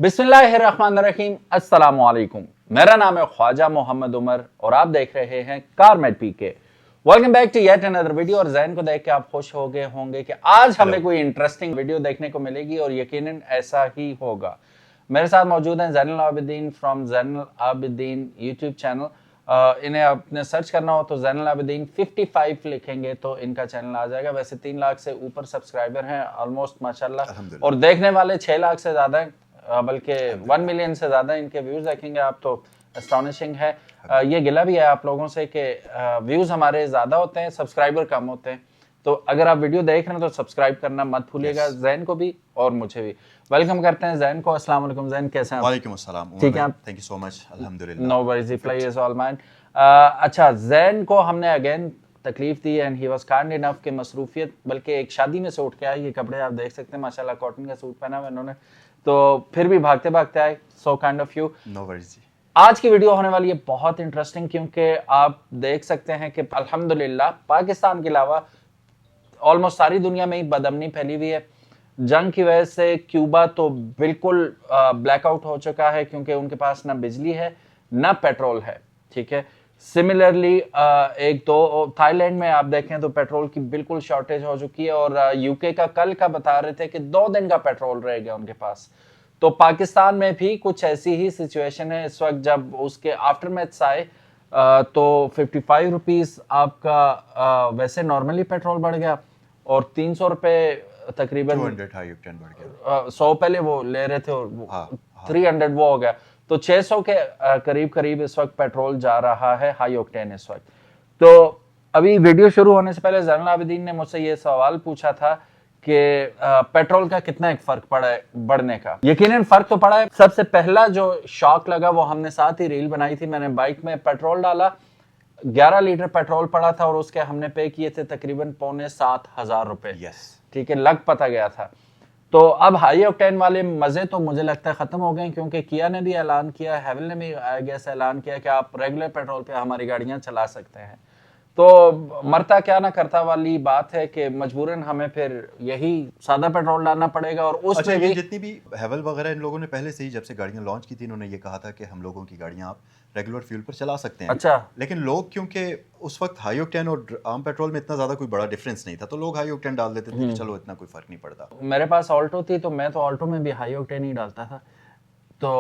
बिस्मिल्लाहिर्रहमानिर्रहीम, अस्सलामु अलैकुम। मेरा नाम है ख्वाजा मोहम्मद उमर और आप देख रहे हैं Carmate PK. Welcome back to yet another video. और जैन को देख के आप खुश हो गए होंगे कि आज हमें कोई इंटरेस्टिंग वीडियो देखने को मिलेगी और यकीनन ऐसा ही होगा। मेरे साथ मौजूद हैं Zainul Abidin from Zainul Abidin YouTube channel. इन्हें आपने सर्च करना हो तो ज़ैनुल आबिदीन 55 लिखेंगे तो इनका चैनल आ जाएगा। वैसे 3 लाख से ऊपर सब्सक्राइबर हैं ऑलमोस्ट माशाल्लाह, और देखने वाले 6 लाख से ज़्यादा हैं, बल्कि 1 मिलियन से ज़्यादा इनके व्यूज़ देखेंगे आप तो एस्टॉनिशिंग है। ये गिला भी है आप लोगों से कि व्यूज़ हमारे ज़्यादा होते हैं, सब्सक्राइबर कम होते हैं। तो अगर आप वीडियो देख रहे हैं तो सब्सक्राइब करना मत भूलिएगा, जैन को भी और मुझे भी। वेलकम करते हैं जैन को। अस्सलाम वालेकुम जैन, कैसे हैं आप? वालेकुम अस्सलाम। ठीक है आप? थैंक यू सो मच, अल्हम्दुलिल्लाह। No worries, the pleasure is all mine. अच्छा, जैन को हमने अगेन तकलीफ दी and he was kind enough के मसरूफियत, बल्कि एक शादी में से उठ के आए। ये कपड़े आप देख सकते हैं माशाल्लाह, कॉटन का सूट पहना हुआ इन्होंने, तो फिर भी भागते भागते आए। So kind of you. No worries. आज की वीडियो होने वाली है बहुत इंटरेस्टिंग, क्योंकि आप देख सकते हैं कि अल्हम्दुलिल्लाह पाकिस्तान के अलावा ऑलमोस्ट सारी दुनिया में ही बदअमनी फैली हुई है। जंग की वजह से क्यूबा तो बिल्कुल ब्लैकआउट हो चुका है, क्योंकि उनके पास ना बिजली है ना पेट्रोल है। ठीक है, सिमिलरली एक तो थाईलैंड में आप देखें तो पेट्रोल की बिल्कुल शॉर्टेज हो चुकी है, और यूके का कल का बता रहे थे कि 2 दिन का पेट्रोल रह गया उनके पास। तो पाकिस्तान में भी कुछ ऐसी ही सिचुएशन है इस वक्त। जब उसके आफ्टरमैथ्स आए तो 55 रुपीज़ आपका वैसे नॉर्मली पेट्रोल बढ़ गया, और 300 रुपये तकरीबन 200 हाई ऑक्टेन बढ़ गया। 100 पहले वो ले रहे थे और हाँ। 300 वो हो गया, तो 600 के करीब करीब इस वक्त पेट्रोल जा रहा है हाई ऑक्टेन इस वक्त। तो अभी वीडियो शुरू होने से पहले ज़ैनुल आबिदीन ने मुझसे ये सवाल पूछा था कि पेट्रोल का कितना एक फर्क पड़ा है बढ़ने का। यकीनन फर्क तो पड़ा है। सबसे पहला जो शॉक लगा वो हमने साथ ही रील बनाई थी। मैंने बाइक में पेट्रोल डाला, 11 लीटर पेट्रोल पड़ा था और उसके हमने पे किए थे तकरीबन 6,500 रुपए। यस। ठीक है, लग पता गया था। तो अब हाई ऑक्टेन वाले मजे तो मुझे लगता है खत्म हो गए, क्योंकि किया ने भी ऐलान किया, हेवल ने भी आई गेस ऐलान किया कि आप रेगुलर पेट्रोल पे हमारी गाड़ियां चला सकते हैं। तो मरता क्या ना करता वाली बात है कि मजबूरन हमें फिर यही सादा पेट्रोल डालना पड़ेगा। और अच्छा, उसमें भी जितनी भी हेवल वगैरह इन लोगों ने पहले से ही जब से गाड़ियां लॉन्च की थी, इन्होंने ये कहा था कि हम लोगों की गाड़ियां आप रेगुलर फ्यूल पर चला सकते हैं। अच्छा, लेकिन लोग, क्योंकि उस वक्त हाई ऑक्टेन और आम पेट्रोल में इतना ज्यादा कोई बड़ा डिफरेंस नहीं था, तो लोग हाई ऑक्टेन डाल देते थे कि चलो इतना कोई फर्क नहीं पड़ता। मेरे पास ऑल्टो थी तो मैं तो ऑल्टो में भी हाई ऑक्टेन ही डालता था। तो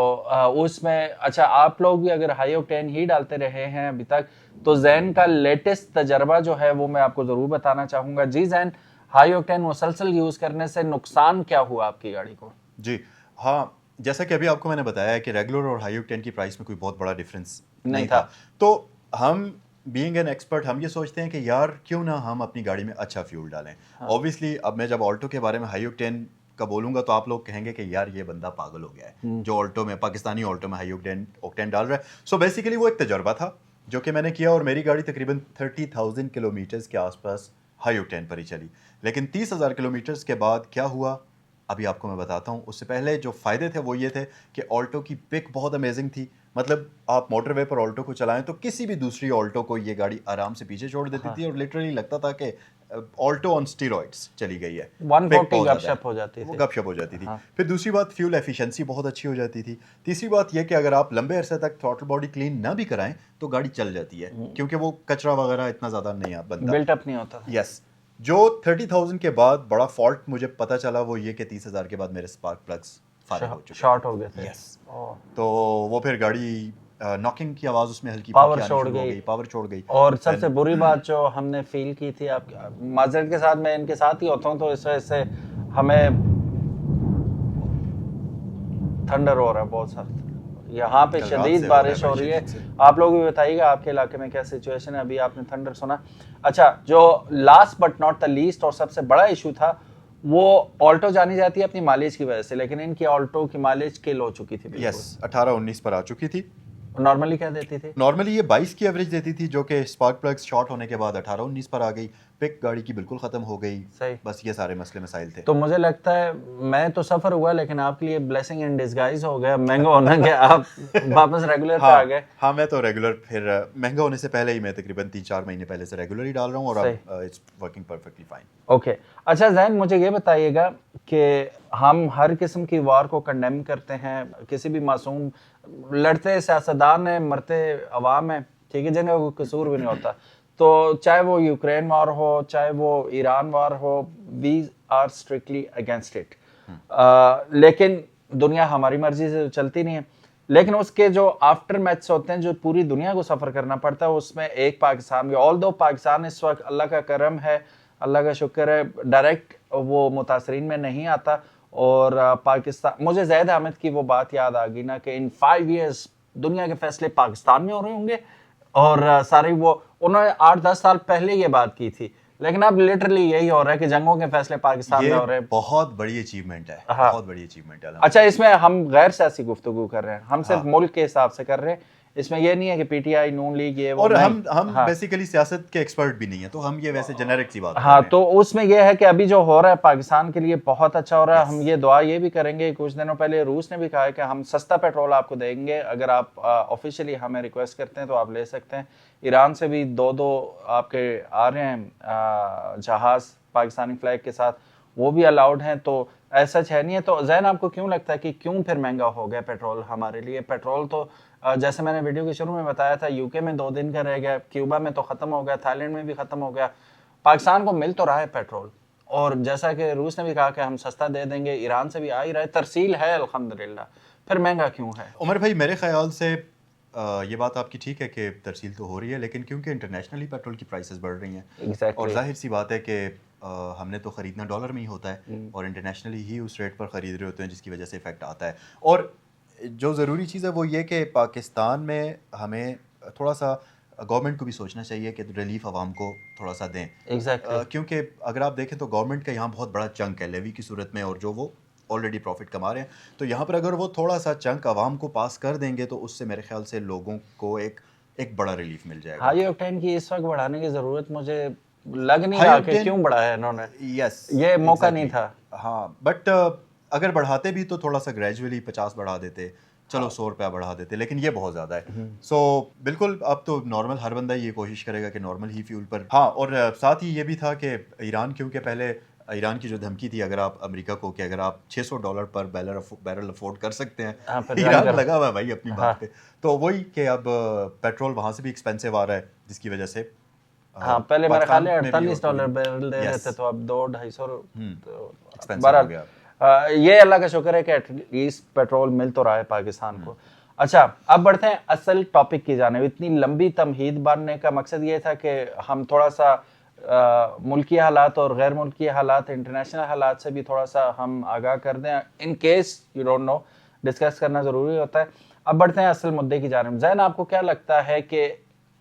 उसमें अच्छा, आप लोग भी अगर हाई ऑक्टेन ही डालते रहे हैं अभी तक, तो जैन का लेटेस्ट तजर्बा जो है वो मैं आपको जरूर बताना चाहूंगा। जी जैन, हाई ऑक्टेन मुसलसल यूज करने से नुकसान क्या हुआ आपकी गाड़ी को? जी हाँ, जैसा कि अभी आपको मैंने बताया है कि रेगुलर और हाई ऑक्टेन की प्राइस में कोई बहुत बड़ा डिफरेंस नहीं था। तो हम बीइंग एन एक्सपर्ट हम ये सोचते हैं कि यार क्यों ना हम अपनी गाड़ी में अच्छा फ्यूल डालें। ऑब्वियसली अब मैं जब ऑल्टो के बारे में हाई ऑक्टेन का बोलूंगा तो आप लोग कहेंगे कि यार ये बंदा पागल हो गया है जो ऑल्टो में, पाकिस्तानी ऑल्टो में हाई ऑक्टेन डाल रहा है। सो बेसिकली वो एक तजर्बा था जो कि मैंने किया, और मेरी गाड़ी तकरीबन 30,000 किलोमीटर्स के आसपास हाई ऑक्टेन पर ही चली। लेकिन 30,000 किलोमीटर्स के बाद क्या हुआ अभी आपको मैं बताता हूँ। उससे पहले जो फ़ायदे थे वो ये थे कि ऑल्टो की पिक बहुत अमेजिंग थी। मतलब आप मोटरवे पर ऑल्टो को चलाएं तो किसी भी दूसरी ऑल्टो को ये गाड़ी आराम से पीछे छोड़ देती थी, और लिटरली लगता था कि ऑल्टो ऑन स्टीरॉइड्स चली गई है। 140 गपशप हो जाती थी, वो गपशप हो जाती थी। फिर दूसरी बात, फ्यूल एफिशिएंसी बहुत अच्छी हो जाती थी। तीसरी बात यह कि अगर आप लंबे अरसे तक थ्रॉटल बॉडी क्लीन ना भी कराएं तो गाड़ी चल जाती है, क्योंकि वो कचरा वगैरह इतना ज़्यादा नहीं बनता, बिल्टअप नहीं होता। यस। जो 30,000 के बाद बड़ा फॉल्ट मुझे पता चला वो ये कि 30,000 के बाद मेरे स्पार्क प्लग्स फायर हो चुके, शॉर्ट हो गए थे। यस। तो वो फिर गाड़ी नॉकिंग की आवाज़ उसमें हल्की पावर छोड़ गई, पावर छोड़ गई। और सबसे बुरी बात जो हमने फील की थी, आप माजरत के साथ मैं इनके साथ ही होता हूँ तो इस वजह से हमें थंडर हो रहा है बहुत सख्त। यहाँ पे शदीद बारिश हो रही है। आप लोग भी बताइएगा आपके इलाके में क्या सिचुएशन है। अभी आपने थंडर सुना। अच्छा, जो last but not the least और सबसे बड़ा इशू था, वो ऑल्टो जानी जाती है अपनी माइलेज की वजह से, लेकिन इनकी ऑल्टो की माइलेज किल हो चुकी थी। यस, 18-19 पर आ चुकी थी। नॉर्मली क्या देती थी? नॉर्मली ये 22 की एवरेज देती थी, जो कि स्पार्क प्लग्स शॉर्ट होने के बाद 18-19 पर आ गई। पिक गाड़ी की बिल्कुल खत्म हो गई। सही। बस ये सारे मसले मसाइल थे। तो मुझे लगता है मैं तो सफर हुआ, लेकिन आपके लिए ब्लेसिंग इन डिस्गाइज हो गया महंगा होना कि आप वापस रेगुलर पे आ गए। हाँ, मैं तो रेगुलर फिर महंगा होने से पहले ही मैं तकरीबन 3-4 महीने पहले से रेगुलर ही डाल रहा हूँ, और अब it's working perfectly fine. Okay, अच्छा जैन, मुझे ये बताइएगा कि हम हर किस्म की वार को कंडेम करते हैं। किसी भी मासूम लड़ते सियासतदान है, मरते अवाम है, ठीक है, जिनका कोई कसूर भी नहीं होता। तो चाहे वो यूक्रेन वार हो, चाहे वो ईरान वार हो, we are strictly against it. लेकिन दुनिया हमारी मर्जी से चलती नहीं है। लेकिन उसके जो आफ्टर मैथ्स होते हैं, जो पूरी दुनिया को सफ़र करना पड़ता है, उसमें एक पाकिस्तान भी, ऑल दो पाकिस्तान इस वक्त अल्लाह का करम है, अल्लाह का शुक्र है, डायरेक्ट वो मुतासरीन में नहीं आता। और पाकिस्तान, मुझे ज़ैद अहमद की वो बात याद आ गई ना कि इन 5 years दुनिया के फैसले पाकिस्तान में हो रहे होंगे। और सारी वो उन्होंने 8-10 साल पहले ये बात की थी, लेकिन अब लिटरली यही हो रहा है कि जंगों के फैसले पाकिस्तान में हो रहे हैं। बहुत बड़ी अचीवमेंट है, हाँ। बहुत बड़ी अचीवमेंट है। अच्छा, इसमें हम गैर सियासी गुफ्तगू कर रहे हैं, हम सिर्फ हाँ। मुल्क के हिसाब से कर रहे हैं। इसमें ये नहीं है कि पीटीआई, नून लीग, ये वो, और नहीं। हम हाँ। बेसिकली सियासत के एक्सपर्ट भी नहीं है, तो हम ये वैसे जेनेरिक सी बात कर हाँ, रहे हैं। तो उसमें यह है कि अभी जो हो रहा है पाकिस्तान के लिए बहुत अच्छा हो रहा है। Yes. हम ये दुआ ये भी करेंगे, कुछ दिनों पहले रूस ने भी कहा है कि हम सस्ता पेट्रोल आपको देंगे, अगर आप ऑफिशियली हमें रिक्वेस्ट करते हैं तो आप ले सकते हैं। ईरान से भी दो आपके आ रहे हैं जहाज पाकिस्तानी फ्लैग के साथ, वो भी अलाउड हैं। तो ऐसा है नहीं है। तो जैन, आपको क्यों लगता है कि क्यों फिर महंगा हो गया पेट्रोल हमारे लिए? पेट्रोल तो जैसे मैंने वीडियो के शुरू में बताया था, यूके में 2 दिन का रह गया, क्यूबा में तो ख़त्म हो गया, थाईलैंड में भी ख़त्म हो गया। पाकिस्तान को मिल तो रहा है पेट्रोल, और जैसा कि रूस ने भी कहा कि हम सस्ता दे देंगे, ईरान से भी आ ही रहा है, तरसील है अल्हम्दुलिल्लाह, फिर महंगा क्यों है? उमर भाई, मेरे ख्याल से ये बात आपकी ठीक है कि तरसील तो हो रही है, लेकिन क्योंकि इंटरनेशनली पेट्रोल की प्राइसेस बढ़ रही हैं, Exactly. और जाहिर सी बात है कि हमने तो ख़रीदना डॉलर में ही होता है, और इंटरनेशनली ही उस रेट पर ख़रीद रहे होते हैं, जिसकी वजह से इफेक्ट आता है। और जो ज़रूरी चीज़ है वो ये कि पाकिस्तान में हमें थोड़ा सा गवर्नमेंट को भी सोचना चाहिए कि रिलीफ आवाम को थोड़ा सा दें। Exactly. क्योंकि अगर आप देखें तो गवर्नमेंट का यहाँ बहुत बड़ा चंक है लेवी की सूरत में, और जो वो ऑलरेडी प्रॉफिट कमा रहे हैं, तो यहाँ पर अगर वो थोड़ा सा चंक आवाम को पास कर देंगे तो उससे मेरे ख्याल से लोगों को एक बड़ा रिलीफ मिल जाएगा। हाई ऑक्टेन की इस वक्त बढ़ाने की ज़रूरत मुझे लग नहीं हाई रहा कि ऑक्टेन- क्यों बढ़ाया इन्होंने। यस, ये मौका नहीं था। हाँ, बट अगर बढ़ाते भी तो थोड़ा सा ग्रेजुअली 50 बढ़ा देते, चलो 100 रुपया बढ़ा देते, लेकिन ये बहुत ज़्यादा है। सो बिल्कुल, अब तो नॉर्मल हर बंदा ये कोशिश करेगा कि नॉर्मल ही फ्यूल पर। हाँ, और साथ ही ये भी था कि ईरान, क्योंकि पहले ईरान की जो धमकी थी अगर आप अमेरिका को कि अगर आप $600 पर बैरल अफोर्ड कर सकते हैं, हाँ, फिर ईरान कर- लगा हुआ है भाई अपनी हाँ। बात पे। तो वही कि अब पेट्रोल वहाँ से भी एक्सपेंसिव आ रहा है, जिसकी वजह से हाँ, पहले मेरा ख्याल है पाकिस्तान में भी $48 और- बैरल दे रहे Yes. थे, तो अब 200-250। तो एक्सपेंसिव बहरहाल, हो गया। ये अल्लाह का शुक्र है कि एटलीस्ट पेट्रोल मिल तो रहा है पाकिस्तान को। अच्छा, अब बढ़ते हैं असल टॉपिक की जानिब। इतनी लंबी तमहीद बनने का मकसद ये था कि हम थोड़ा सा मुल्की हालात और गैर मुल्की हालात, इंटरनेशनल हालात से भी थोड़ा सा हम आगाह कर दें, in case you don't know, discuss करना ज़रूरी होता है। अब बढ़ते हैं असल मुद्दे की जानिब। जैन, आपको क्या लगता है कि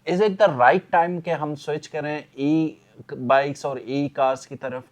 is it the right time कि हम स्विच करें ई बाइक्स और ई कार्स की तरफ,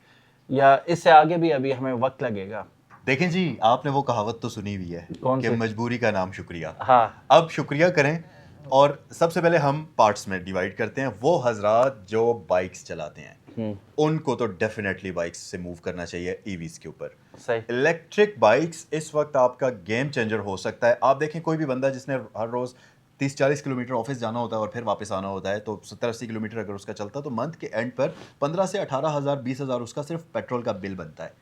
या इससे आगे भी अभी हमें वक्त लगेगा? देखें जी, आपने वो कहावत तो सुनी हुई है कौन कि सी? मजबूरी का नाम शुक्रिया। हाँ। अब शुक्रिया करें, और सबसे पहले हम पार्ट्स में डिवाइड करते हैं। वो हजरात जो बाइक्स चलाते हैं, उनको तो डेफिनेटली बाइक्स से मूव करना चाहिए ईवीज के ऊपर। सही। इलेक्ट्रिक बाइक्स इस वक्त आपका गेम चेंजर हो सकता है। आप देखें, कोई भी बंदा जिसने हर रोज 30-40 किलोमीटर ऑफिस जाना होता है और फिर वापस आना होता है, तो 70-80 किलोमीटर अगर उसका चलता, तो मंथ के एंड पर 15 से 18,000 20,000 उसका सिर्फ पेट्रोल का बिल बनता है।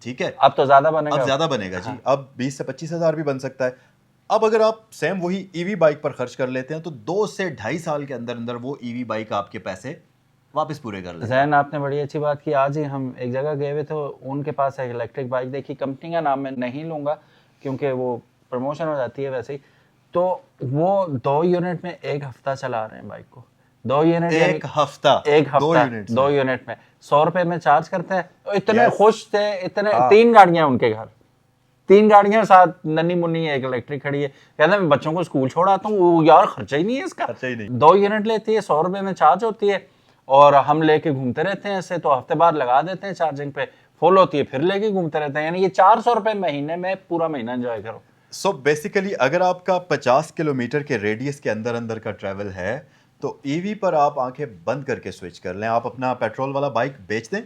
ठीक है, अब तो ज्यादा बनेगा। अब ज्यादा बनेगा जी। अब 20 से 25,000 भी बन सकता है। अब अगर आप सेम वही ईवी बाइक पर खर्च कर लेते हैं, तो 2 से 2.5 साल के अंदर अंदर वो ईवी बाइक आपके पैसे वापस पूरे कर लेते हैं। जैन, आपने बड़ी अच्छी बात की। आज ही हम एक जगह गए हुए थे, उनके पास एक इलेक्ट्रिक बाइक देखी, कंपनी का नाम मैं नहीं लूँगा क्योंकि वो प्रमोशन हो जाती है वैसे ही। तो वो 2 यूनिट में 1 हफ्ता चला रहे हैं बाइक को। 2 यूनिट, एक हफ्ता 2 यूनिट में 100 रुपए में चार्ज करते हैं। तो इतने Yes. खुश थे, इतने। हाँ। 3 गाड़ियां उनके घर, 3 गाड़ियां, साथ नन्ही मुन्नी एक इलेक्ट्रिक खड़ी है। कहते हैं मैं बच्चों को स्कूल छोड़ आता हूँ। वो यार खर्चा ही नहीं है इसका। खर्चा ही नहीं। 2 यूनिट लेती है, 100 रुपए में चार्ज होती है, और हम लेके घूमते रहते हैं ऐसे। तो हफ्ते बाद लगा देते हैं चार्जिंग पे, फुल होती है, फिर लेके घूमते रहते हैं। यानी ये 400 रुपए महीने में पूरा महीना एंजॉय करो। सो बेसिकली अगर आपका 50 किलोमीटर के रेडियस के अंदर अंदर का ट्रैवल है, तो ईवी पर आप आंखें बंद करके स्विच कर लें। आप अपना पेट्रोल वाला बाइक बेच दें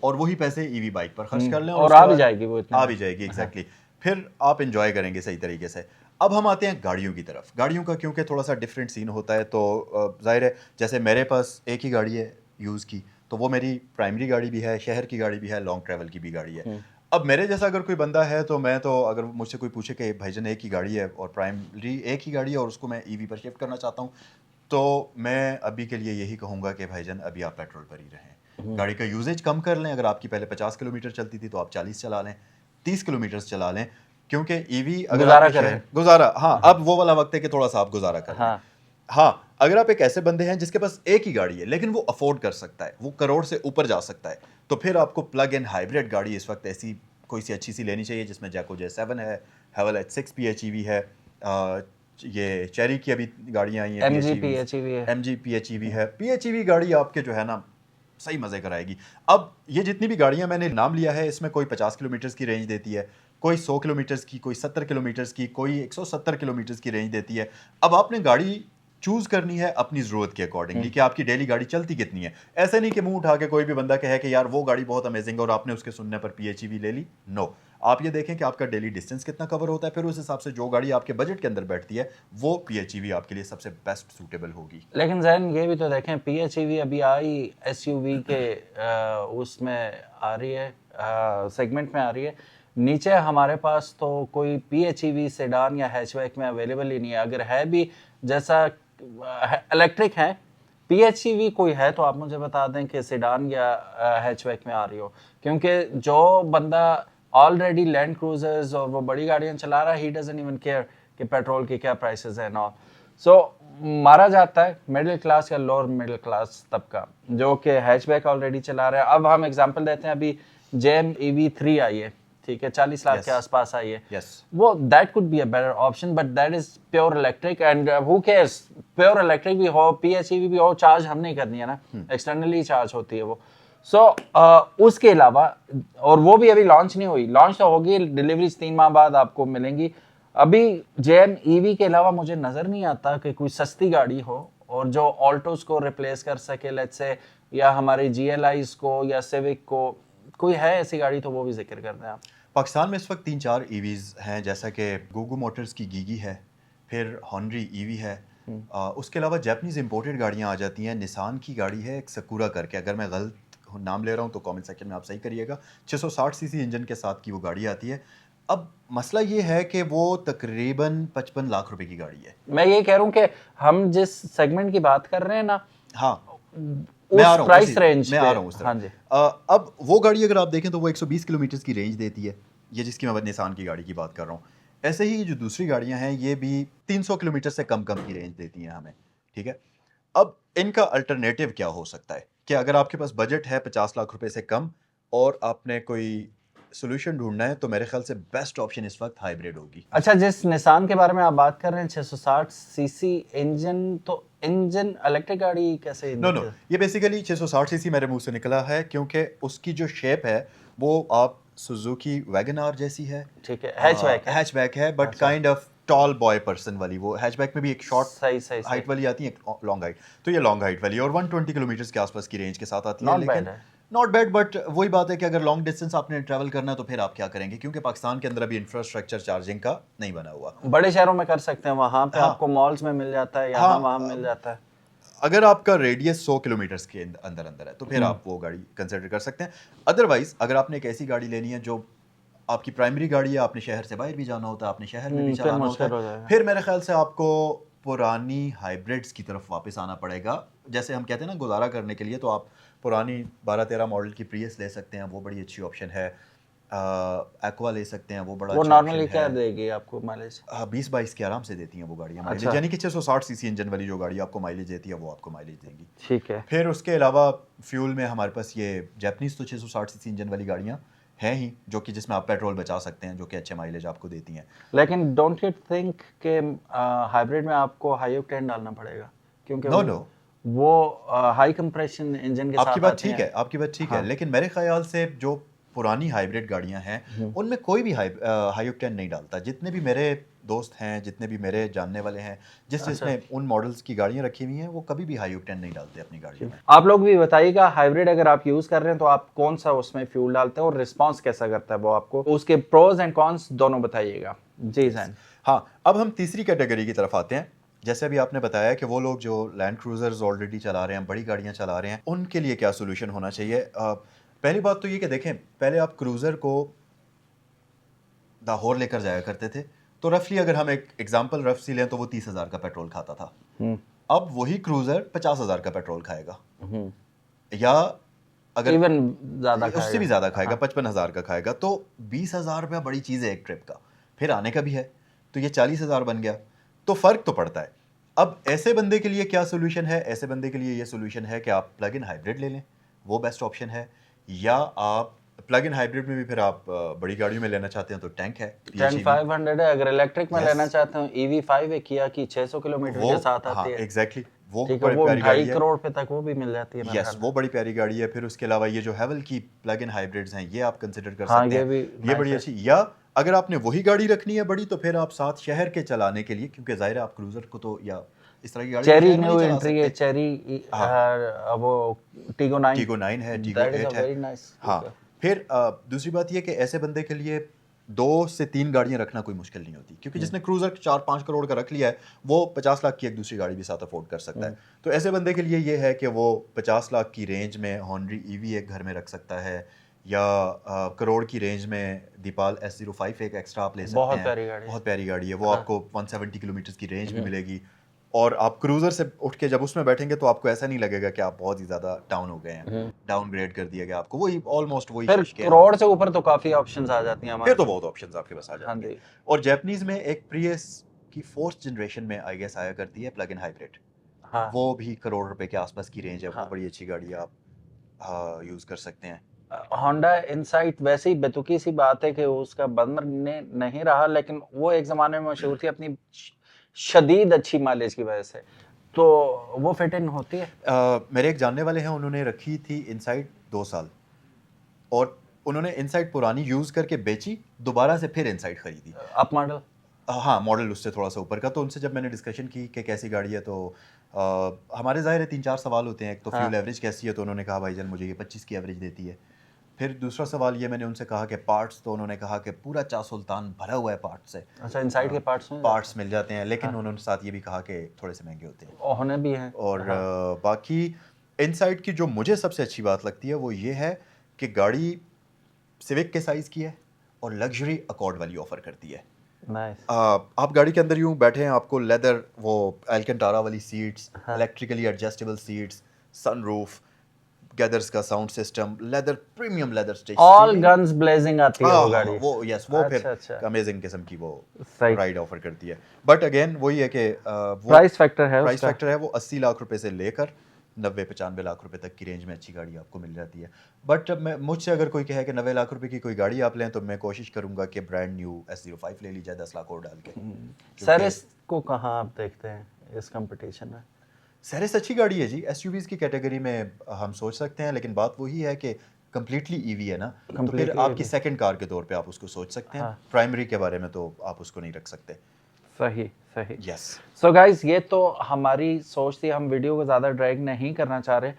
और वही पैसे ईवी बाइक पर खर्च कर लें, और उसके आ भी बाद जाएगी वो इतने आ में। भी जाएगी। एग्जैक्टली। फिर आप इंजॉय करेंगे सही तरीके से। अब हम आते हैं गाड़ियों की तरफ। गाड़ियों का क्योंकि थोड़ा सा डिफरेंट सीन होता है, तो जाहिर है, जैसे मेरे पास एक ही गाड़ी है यूज़ की, तो वो मेरी प्राइमरी गाड़ी भी है, शहर की गाड़ी भी है, लॉन्ग ट्रैवल की भी गाड़ी है। अब मेरे जैसा अगर कोई बंदा है तो मैं तो अगर मुझसे कोई पूछे कि भाईजान एक ही गाड़ी है और प्राइमरी एक ही गाड़ी है और उसको मैं ईवी पर शिफ्ट करना चाहता हूँ, तो मैं अभी के लिए यही कहूँगा कि भाईजान अभी आप पेट्रोल पर ही रहें, गाड़ी का यूजेज कम कर लें। अगर आपकी पहले 50 किलोमीटर चलती थी तो आप 40 चला लें, 30 किलोमीटर चला लें, क्योंकि ईवी अगर गुजारा आपके करें। गुजारा, हाँ अब वो वाला वक्त है कि थोड़ा सा आप गुजारा कर लें। हाँ। हाँ, अगर आप एक ऐसे बंदे हैं जिसके पास एक ही गाड़ी है लेकिन वो अफोर्ड कर सकता है, वो करोड़ से ऊपर जा सकता है, तो फिर आपको प्लग इन हाइब्रिड गाड़ी इस वक्त ऐसी कोई सी अच्छी सी लेनी चाहिए जिसमें जैको J7 है, हेवल H6 PHEV है, ये चेरी की अभी गाड़ियाँ आई हैं MG PHEVs, PHEV है। MG PHEV है। PHEV गाड़ी आपके जो है ना सही मज़े कराएगी। अब ये जितनी भी गाड़ियाँ मैंने नाम लिया है इसमें कोई 50 किलोमीटर की रेंज देती है, कोई 100 किलोमीटर की, कोई 70 किलोमीटर की, कोई 170 किलोमीटर की रेंज देती है। अब आपने गाड़ी चूज़ करनी है अपनी ज़रूरत के अकॉर्डिंगली कि आपकी डेली गाड़ी चलती कितनी है। ऐसे नहीं कि मुंह उठा के कोई भी बंदा कहे कि यार वो गाड़ी बहुत अमेजिंग है और आपने उसके सुनने पर PHEV ले ली। नो, आप ये देखें कि आपका डेली डिस्टेंस कितना कवर होता है, फिर उस हिसाब से जो गाड़ी आपके बजट के अंदर बैठती है वो PHEV आपके लिए सबसे बेस्ट सूटेबल होगी। लेकिन जैन ये भी तो देखें, PHEV अभी आई SUV के उसमें आ रही है, सेगमेंट में आ रही है। नीचे हमारे पास तो कोई PHEV सेडान या हैचबैक में अवेलेबल ही नहीं है। अगर है भी, जैसा इलेक्ट्रिक है, PHEV कोई है तो आप मुझे बता दें कि सेडान या हैचबैक में आ रही हो, क्योंकि जो बंदा ऑलरेडी लैंड क्रूजर्स और वो बड़ी गाड़ियां चला रहा है, ही डजंट इवन केयर कि पेट्रोल की क्या प्राइसेस हैं नॉट। सो मारा जाता है मिडिल क्लास या लोअर मिडिल क्लास तबका जो कि हैचबैक ऑलरेडी चला रहा है। अब हम एग्जांपल देते हैं, अभी JEM EV3 आई है, ठीक है, 40 लाख के आसपास आई है। Yes. वो that could be a better option, but that is pure electric and who cares, pure electric भी हो, PHEV भी हो, चार्ज हम नहीं करनी है ना, एक्सटर्नली चार्ज होती है वो। सो उसके अलावा, और वो भी अभी लॉन्च नहीं हुई, लॉन्च तो होगी, डिलीवरीज 3 माह बाद आपको मिलेंगी। अभी JEM EV के अलावा मुझे नजर नहीं आता कि कोई सस्ती गाड़ी हो और जो ऑल्टोस को रिप्लेस कर सके, लेट्स से, या हमारी GLIs को या सिविक को। कोई है ऐसी गाड़ी तो वो भी जिक्र कर दें आप। पाकिस्तान में इस वक्त 3-4 ईवीज़ हैं, जैसा कि गूगू मोटर्स की गीगी है, फिर हॉन्ड्री ईवी है, उसके अलावा जापानीज़ इंपोर्टेड गाड़ियाँ आ जाती हैं। निसान की गाड़ी है एक सकूरा करके, अगर मैं गलत नाम ले रहा हूँ तो कमेंट सेक्शन में आप सही करिएगा। 660 सीसी इंजन के साथ की वो गाड़ी आती है। अब मसला ये है कि वो तकरीबन 55 लाख रुपए की गाड़ी है। मैं ये कह रहा हूँ कि हम जिस सेगमेंट की बात कर रहे हैं ना, हाँ, उस प्राइस रेंज मैं आ रहा हूँ उस तरफ। हाँ जी। अब वो गाड़ी अगर आप देखें तो वो 120 किलोमीटर की रेंज देती है, ये जिसकी मैं निसान की गाड़ी की बात कर रहा हूँ। ऐसे ही जो दूसरी गाड़ियाँ हैं ये भी 300 किलोमीटर से कम की रेंज देती हैं हमें, ठीक है। अब इनका अल्टरनेटिव क्या हो सकता है कि अगर आपके पास बजट है 50 लाख रुपए से कम और आपने कोई सोल्यूशन ढूंढना है, तो मेरे ख्याल से बेस्ट ऑप्शन इस वक्त हाइब्रिड होगी। अच्छा, जिस निसान के बारे में आप बात कर रहे हैं, 660 सीसी इंजन, तो इंजन इलेक्ट्रिक गाड़ी कैसे? नो नो, ये बेसिकली 660 सीसी मेरे मुंह से निकला है क्योंकि उसकी जो शेप है वो आप सुजुकी वैगन आर जैसी है, ठीक है, हैचबैक है but kind of tall boy person वाली। वो हैचबैक में भी एक शॉर्ट सही हाइट वाली आती है, एक लॉन्ग हाइट, तो ये लॉन्ग हाइट वाली और 120 किलोमीटर के आसपास की रेंज के साथ आती है। Not लेकिन bad है। नॉट बैड, बट वही बात है कि अगर लॉन्ग डिस्टेंस आपने ट्रैवल करना है तो फिर आप क्या करेंगे, क्योंकि पाकिस्तान के अंदर अभी इंफ्रास्ट्रक्चर चार्जिंग का नहीं बना हुआ। बड़े शहरों में कर सकते हैं, वहां पे हाँ। आपको मॉल्स में मिल जाता है, यहाँ वहां मिल जाता है। अगर आपका रेडियस 100 किलोमीटर के अंदर अंदर है तो फिर आप वो गाड़ी कंसिडर कर सकते हैं। अदरवाइज अगर आपने एक ऐसी गाड़ी लेनी है जो आपकी प्राइमरी गाड़ी है, आपने शहर से बाहर भी जाना होता है, आपने शहर में भी फिर चलाना मुश्किल होता हो है, जाएगा। फिर मेरे ख्याल से आपको पुरानी हाइब्रिड्स की तरफ वापस आना पड़ेगा। जैसे हम कहते हैं ना, गुजारा करने के लिए तो आप पुरानी 12-13 मॉडल की प्रियस ले सकते हैं, वो बड़ी अच्छी ऑप्शन है। एक्वा ले सकते हैं, वो बड़ा वो अच्छा नॉर्मली ऑप्शन क्या है। देगी आपको माइलेज? 20-22 के आराम से देती हैं वो गाड़ियाँ माइलेज, अच्छा। यानी कि 660 सीसी इंजन वाली जो गाड़ी आपको माइलेज देती है वो आपको माइलेज देगी। ठीक है। फिर उसके अलावा फ्यूल में हमारे पास ये जापानीज़ तो 660 सीसी इंजन वाली गाड़ियाँ हैं ही, जो कि जिसमें आप पेट्रोल बचा सकते हैं, जो कि अच्छे माइलेज आपको देती हैं। लेकिन डोंट यू थिंक कि हाइब्रिड में आपको हाई ऑक्टेन डालना पड़ेगा, क्योंकि नो, वो हाई कंप्रेशन इंजन के साथ आपकी बात आती ठीक हैं। है, आपकी बात ठीक है, लेकिन मेरे ख्याल से जो पुरानी हाइब्रिड गाड़ियां हैं उनमें कोई भी हाई ऑक्टेन नहीं डालता। जितने भी मेरे दोस्त हैं, जितने भी मेरे जानने वाले हैं, जिसने उन मॉडल्स की गाड़ियां रखी हुई हैं, वो कभी भी हाई ऑक्टेन नहीं डालते अपनी गाड़ियों में। आप लोग भी बताइएगा, हाइब्रिड अगर आप यूज कर रहे हैं तो आप कौन सा उसमें फ्यूल डालते हैं और रिस्पांस कैसा करता है वो आपको, उसके प्रोज एंड कॉन्स दोनों बताइएगा। जी जैन। हाँ, अब हम तीसरी कैटेगरी की तरफ आते हैं। जैसे अभी आपने बताया कि वो लोग जो लैंड क्रूजर्स ऑलरेडी चला रहे हैं, बड़ी गाड़ियां चला रहे हैं, उनके लिए क्या सोल्यूशन होना चाहिए। पहली बात तो ये कि देखें, पहले आप क्रूज़र को लाहौर लेकर जाया करते थे, तो रफली अगर हम एक एग्जांपल रफ सी लें तो वो 30,000 का पेट्रोल खाता था। अब वही क्रूजर 50,000 का पेट्रोल खाएगा, या अगर इवन ज्यादा उससे भी ज्यादा खाएगा, 55,000 का खाएगा। तो 20,000 रुपया बड़ी चीज है एक ट्रिप का, फिर आने का भी है, तो ये 40,000 बन गया। तो फर्क तो पड़ता है। अब ऐसे बंदे के लिए क्या सोल्यूशन है? ऐसे बंदे के लिए ये सोल्यूशन है कि आप प्लग इन हाइब्रिड ले लें, वो बेस्ट ऑप्शन है। या आप प्लग इन हाइब्रिड में भी फिर आप बड़ी गाड़ियों में लेना चाहते हैं तो टैंक है, 10500 है। अगर इलेक्ट्रिक में लेना चाहते हो EV5 है किया की 600 किलोमीटर के साथ आती है। एग्जैक्टली, वो ठीक है, बड़ी वो प्यारी गाड़ी 2.5 है। करोड़ पे तक वो भी मिल जाती है। यस, वो बड़ी प्यारी गाड़ी है। फिर उसके अलावा ये जो हेवल की प्लग इन हाइब्रिड्स हैं, ये आप कंसिडर कर हाँ, सकते ये हैं, भी ये बड़ी अच्छी। या अगर आपने वही गाड़ी रखनी है बड़ी, तो फिर आप साथ शहर के चलाने के लिए, क्योंकि जाहिर है आप क्रूजर को तो या इस तरह की गाड़ी चेरी न्यू एंट्री है, चेरी वो टीगो 9 है, टीगो 8 है। हाँ, फिर दूसरी बात ये कि ऐसे बंदे के लिए 2 से 3 गाड़ियां रखना कोई मुश्किल नहीं होती, क्योंकि जिसने क्रूजर 4-5 करोड़ का रख लिया है, वो 50 लाख की एक दूसरी गाड़ी भी साथ अफोर्ड कर सकता है। तो ऐसे बंदे के लिए ये है कि वो 50 लाख की रेंज में होंडा EV एक घर में रख सकता है, या करोड़ की रेंज में दीपाल S05 एक एक्स्ट्रा आप ले सकते हैं। बहुत प्यारी गाड़ी है वो। आपको 170 किलोमीटर की रेंज भी मिलेगी, और आप क्रूजर से उठ के जब उसमें बैठेंगे तो आपको ऐसा नहीं लगेगा कि आप बहुत ही ज्यादा डाउन हो गए हैं, डाउनग्रेड कर दिया गया आपको। वही ऑलमोस्ट वही। फिर करोड़ से ऊपर तो काफी ऑप्शंस आ जाती हैं हमारे। फिर तो बहुत ऑप्शंस आपके पास आ जाते हैं। और जापानीज में एक प्रियस की 4th जनरेशन में आई गेस आया करती है प्लग इन हाइब्रिड। हाँ, वो भी करोड़ रुपए के आसपास की रेंज है। वो बड़ी अच्छी गाड़ी है, आप यूज कर सकते हैं। होंडा इनसाइट वैसे ही बेतुकी सी बात है कि उसका बनने नहीं रहा, लेकिन वो एक जमाने में मशहूर थी अपनी शदीद अच्छी माइलेज की वजह से। तो वो फिट इन होती है। मेरे एक जानने वाले हैं, उन्होंने रखी थी इनसाइट 2 साल, और उन्होंने इनसाइट पुरानी यूज करके बेची, दोबारा से फिर इनसाइट खरीदी, अप मॉडल। हाँ, मॉडल उससे थोड़ा सा ऊपर का। तो उनसे जब मैंने डिस्कशन की कि कैसी गाड़ी है, तो हमारे ज़ाहिर है 3-4 सवाल होते हैं। एक तो फ्यूल एवरेज कैसी है, तो उन्होंने कहा भाईजान मुझे ये 25 की एवरेज देती है। फिर दूसरा सवाल ये मैंने उनसे कहा कि पार्ट्स, तो उन्होंने कहा कि पूरा चा सुल्तान भरा हुआ है पार्ट्स से। अच्छा, इनसाइड के पार्ट्स मिल जाते हैं, लेकिन उन्होंने साथ ये भी कहा कि थोड़े से महंगे होते हैं, होने भी हैं। और बाकी इनसाइड की जो मुझे सबसे अच्छी बात लगती है वो ये है कि गाड़ी सिविक के साइज़ की है और लग्जरी अकॉर्ड वाली ऑफ़र करती है। नाइस। आप गाड़ी के अंदर यूं बैठे हैं, आपको लेदर वो एल्केंटारा वाली seats, electrically adjustable seats, sunroof, Gathers का sound system, leather, premium leather stitch, all guns blazing आती है वो गाड़ी। वो यस, वो फिर अच्छा। अमेजिंग किस्म की वो सही। राइड ऑफर करती है। बट अगेन वही है कि वो प्राइस फैक्टर है वो 80 लाख रुपए से लेकर 90-95 लाख रुपए तक की रेंज में अच्छी गाड़ी आपको मिल जाती है। बट मुझसे अगर कोई कहे कि 90 लाख रुपए की कोई गाड़ी आप लें, तो मैं कोशिश करूंगा कि ब्रांड न्यू S05 ले ली जाए 10 लाख और डाल के। सर इसको कहाँ आप देखते हैं इस कंपटीशन में? सेरिस अच्छी गाड़ी है जी, एसयूवीज की कैटेगरी में हम सोच सकते हैं, लेकिन बात वही है कि कम्प्लीटली ईवी है ना, तो फिर आपकी सेकंड कार के तौर पे आप उसको सोच सकते हैं। प्राइमरी के बारे में तो आप उसको नहीं रख सकते। सही। यस। सो गाइस, ये तो हमारी सोच थी, हम वीडियो को ज़्यादा ड्रैग नहीं करना चाह रहे।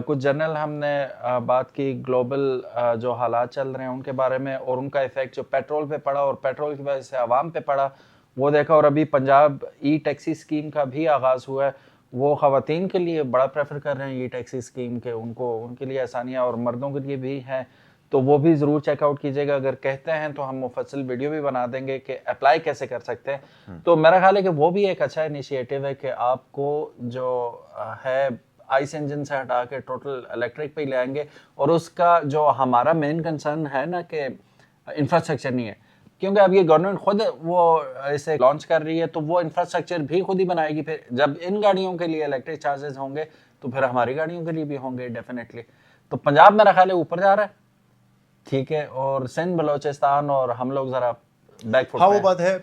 कुछ जनरल हमने बात की, ग्लोबल जो हालात चल रहे हैं उनके बारे में, और उनका इफेक्ट जो पेट्रोल पे पड़ा और पेट्रोल की वजह से आवाम पे पड़ा वो देखा। और अभी पंजाब ई-टैक्सी स्कीम का भी आगाज़ हुआ है। वो ख़वातीन के लिए बड़ा प्रेफर कर रहे हैं ई-टैक्सी स्कीम के, उनके लिए आसानियाँ, और मर्दों के लिए भी हैं। तो वो भी ज़रूर चेकआउट कीजिएगा। अगर कहते हैं तो हम मुफस्सिल वीडियो भी बना देंगे कि अप्लाई कैसे कर सकते हैं। तो मेरा ख्याल है कि वो भी एक अच्छा इनिशिएटिव है कि आपको जो है आइस इंजन से हटा के टोटल इलेक्ट्रिक पे ले आएंगे। और उसका जो हमारा मेन कंसर्न है ना कि इंफ्रास्ट्रक्चर नहीं है, क्योंकि अब ये गवर्नमेंट खुद वो इसे लॉन्च कर रही है, तो वो इंफ्रास्ट्रक्चर भी खुद ही बनाएगी। फिर जब इन गाड़ियों के लिए इलेक्ट्रिक चार्जेस होंगे तो फिर हमारी गाड़ियों के लिए भी होंगे डेफिनेटली। तो पंजाब मेरा ख्याल है ऊपर जा रहा है, ठीक है, और सिंध, बलोचिस्तान और हम लोग ज़रा बैकफुट। हाँ, वो बात है।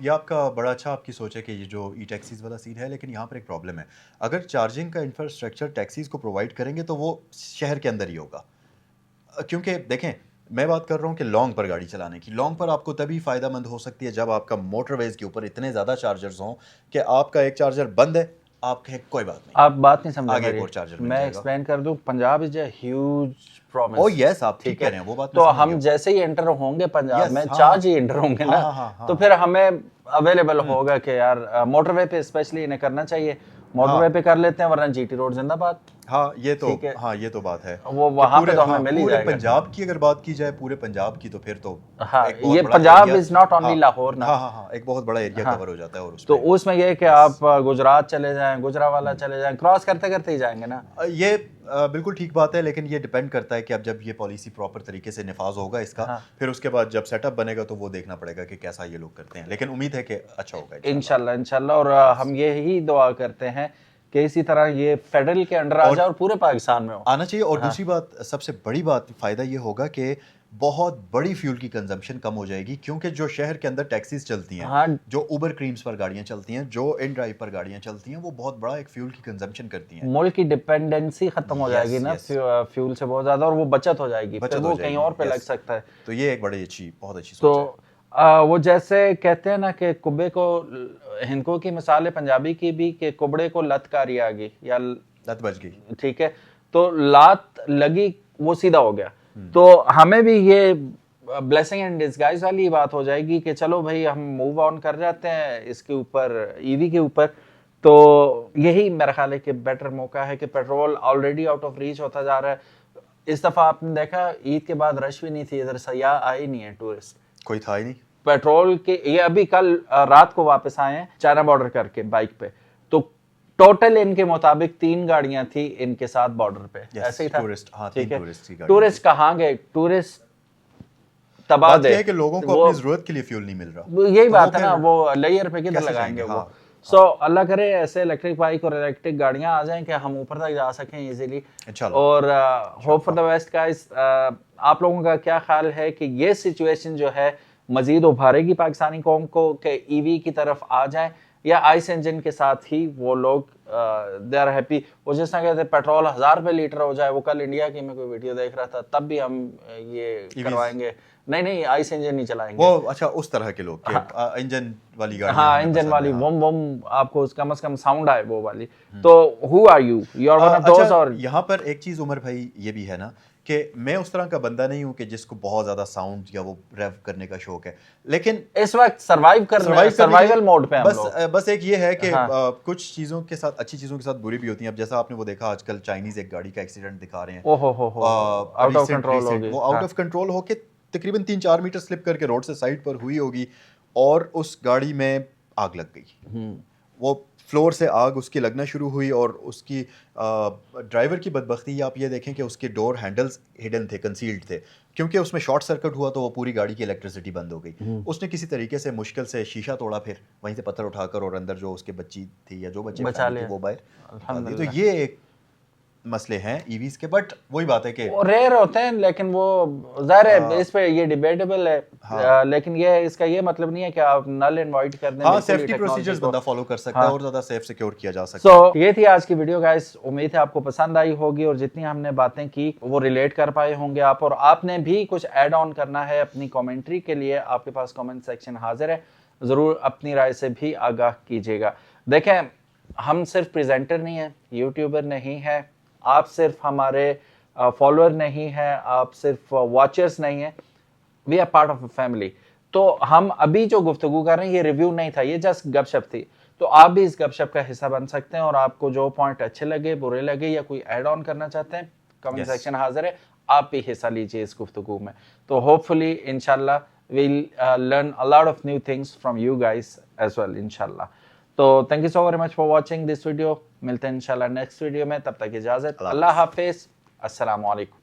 ये आपका बड़ा अच्छा आपकी सोच है कि ये जो ई टैक्सीज वाला सीन है, लेकिन यहाँ पर एक प्रॉब्लम है। अगर चार्जिंग का इंफ्रास्ट्रक्चर टैक्सीज को प्रोवाइड करेंगे तो वो शहर के अंदर ही होगा, क्योंकि देखें मैं बात कर रहा हूँ कि लॉन्ग पर गाड़ी चलाने की। लॉन्ग पर आपको तभी फ़ायदेमंद हो सकती है जब आपका मोटरवेज के ऊपर इतने ज़्यादा चार्जर्स हों कि आपका एक चार्जर बंद है, आप कहें कोई बात नहीं, आप बात नहीं समझ आगे एक और चार्जर मिल मैं जाएगा। एक्सप्लेन कर दूं। Punjab is a huge promise. Oh yes, आप ठीक कह रहे हैं, वो बात तो हम जैसे ही एंटर होंगे पंजाब में, हाँ, चार्ज ही एंटर होंगे ना, हाँ, तो फिर हमें अवेलेबल होगा कि यार मोटरवे पे स्पेशली इन्हें करना चाहिए। मोटरवे पे कर लेते हैं, वरना जीटी रोड जिंदाबाद। हाँ ये तो ठीक है। हाँ ये तो बात है वो कि वहाँ पे पूरे तो हमें हाँ, मिल ही पूरे जाएगा। पंजाब की अगर बात की जाए पूरे पंजाब की तो फिर तो हाँ, एक बहुत ये बड़ा Punjab area is not only हाँ लाहौर ना। हाँ हाँ हाँ एक बहुत बड़ा एरिया हाँ, कवर हो जाता है और तो उसमें उसमें ये है कि Yes. आप गुजरात चले जाएं, गुजरावाला चले जाएं, क्रॉस करते करते ही जाएंगे ना। ये बिल्कुल ठीक बात है लेकिन ये डिपेंड करता है कि अब जब ये पॉलिसी प्रॉपर तरीके से निफाज होगा इसका हाँ। फिर उसके बाद जब सेटअप बनेगा तो वो देखना पड़ेगा कि कैसा ये लोग करते हैं लेकिन उम्मीद है कि अच्छा होगा इंशाल्लाह इंशाल्लाह। और हम यही दुआ करते हैं कि इसी तरह ये फेडरल के अंडर आ और जाए और पूरे पाकिस्तान में हो। आना चाहिए और दूसरी बात सबसे बड़ी बात फायदा ये होगा कि बहुत बड़ी फ्यूल की कंजम्पशन कम हो जाएगी क्योंकि जो शहर के अंदर टैक्सीज चलती हैं हाँ, जो उबर क्रीम्स पर गाड़ियां चलती हैं जो इन ड्राइव पर गाड़ियां चलती हैं वो बहुत बड़ा एक फ्यूल की कंजम्पशन करती हैं मुल्क की डिपेंडेंसी खत्म हो Yes, जाएगी ना yes. फ्यूल से बहुत ज्यादा, और वो बचत हो जाएगी, बचत फिर हो वो जाएगी कहीं और पे yes. लग सकता है। तो ये एक बड़ी अच्छी बहुत अच्छी तो सोच है वो जैसे कहते हैं ना कि कुब्बे को, हिंदुओं की मिसाल है पंजाबी की भी, कि कुबड़े को लतकारी आ गई या लत बच गई ठीक है, तो लात लगी वो सीधा हो गया। तो हमें भी ये ब्लेसिंग एंड डिस्गाइज वाली बात हो जाएगी कि चलो भाई हम मूव ऑन कर जाते हैं इसके ऊपर, ईवी के ऊपर। तो यही मेरा ख्याल है कि बेटर मौका है कि petrol already out of reach होता जा रहा है। इस दफा आपने देखा ईद के बाद रश भी नहीं थी इधर, सयाह आए नहीं है टूरिस्ट, कोई था ही नहीं पेट्रोल के। ये अभी कल रात को वापस आए हैं चाइना बॉर्डर करके बाइक पे, तो टोटल इनके मुताबिक 3 गाड़ियां थी इनके साथ बॉर्डर पे। Yes, ऐसे ही था टूरिस्ट हाँ ठीक 3 है। टूरिस्ट की गाड़ी टूरिस्ट कहाँ गए? टूरिस्ट तबाह बात दे। यह है कि लोगों को वो अपनी जरूरत के लिए फ्यूल नहीं मिल रहा यही तो बात है फिर ना, वो लेयर पे किधर कैसे लगाएंगे जाएंगे? वो। हाँ, सो अल्लाह करे ऐसे इलेक्ट्रिक बाइक और इलेक्ट्रिक गाड़ियां आ जाएं कि हम ऊपर तक जा सकें इजीली। इंशाल्लाह। और hope for the best guys. आप लोगों का क्या ख्याल है कि ये सिचुएशन जो है मजीद उभारेगी पाकिस्तानी कौम को कि ईवी की तरफ आ जाए, या आइस इंजन के साथ ही वो लोग दे आर हैप्पी? वो जिस तरह कहते हैं पेट्रोल 1000 रुपये लीटर हो जाए, वो कल इंडिया की मैं कोई वीडियो देख रहा था, तब भी हम ये करवाएंगे, नहीं आइस इंजन नहीं चलाएंगे। वो अच्छा उस तरह के लोग कि इंजन वाली गाड़ी हाँ, इंजन वाली वम वम आपको कम से कम साउंड आए वो वाली। तो who are you are one of those? और यहाँ पर एक चीज उमर भाई ये भी है ना कि मैं उस तरह का बंदा नहीं हूँ कि जिसको बहुत ज्यादा साउंड या वो रेव करने का शौक है लेकिन इस वक्त सर्वाइवल मोड पे हम बस लोग। बस एक ये है कि हाँ। कुछ चीजों के साथ अच्छी चीजों के साथ बुरी भी होती हैं। अब जैसा आपने वो देखा आजकल चाइनीज एक गाड़ी का एक्सीडेंट दिखा रहे हैं, ओहो आउट ऑफ कंट्रोल हो गई। वो आउट ऑफ कंट्रोल होके तकरीबन 3-4 मीटर स्लिप करके रोड से साइड पर हुई होगी और उस गाड़ी में आग लग गई। वो फ्लोर से आग उसकी लगना शुरू हुई और उसकी ड्राइवर की बदबख्ती आप ये देखें कि उसके डोर हैंडल्स हिडन थे, कंसील्ड थे, क्योंकि उसमें शॉर्ट सर्किट हुआ तो वो पूरी गाड़ी की इलेक्ट्रिसिटी बंद हो गई। उसने किसी तरीके से मुश्किल से शीशा तोड़ा, फिर वहीं से पत्थर उठाकर और अंदर जो उसके बच्ची थी या जो बच्चे बचा थे लिया। वो बाहर। तो ये एक मसले हैं ईवीज के, बट वही बात है कि वो रेयर होते हैं लेकिन वो जाहिर है इस पे ये डिबेटेबल है। लेकिन ये इसका ये मतलब नहीं है कि आप नल इनवाइट कर दें। हाँ, सेफ्टी प्रोसीजर्स बंदा फॉलो कर सकता है और ज्यादा सेफ सिक्योर किया जा सकता है। ये थी आज की वीडियो गाइस, उम्मीद है आपको पसंद आई होगी और जितनी हमने बातें की वो रिलेट कर पाए होंगे आप। और आपने भी कुछ ऐड ऑन करना है अपनी कमेंट्री के लिए, आपके पास कमेंट सेक्शन हाजिर है, जरूर अपनी राय से भी आगाह कीजिएगा। देखें, हम सिर्फ प्रेजेंटर नहीं है, यूट्यूबर नहीं है, आप सिर्फ हमारे फॉलोअर नहीं है, आप सिर्फ वॉचर्स नहीं है, we are part of a family. तो हम अभी जो गुफ्तगू कर रहे हैं ये रिव्यू नहीं था, ये जस्ट गपशप थी। तो आप भी इस गपशप का हिस्सा बन सकते हैं और आपको जो पॉइंट अच्छे लगे, बुरे लगे या कोई ऐड ऑन करना चाहते हैं, कमेंट सेक्शन हाजिर है, आप भी हिस्सा लीजिए इस गुफ्तगू में। तो होपफुली इंशाल्लाह we'll learn a lot of new things from you guys as well इंशाल्लाह। तो thank you so very much for watching this video. मिलते हैं इंशाल्लाह नेक्स्ट वीडियो में, तब तक इजाजत, अल्लाह हाफिज, अस्सलाम वालेकुम।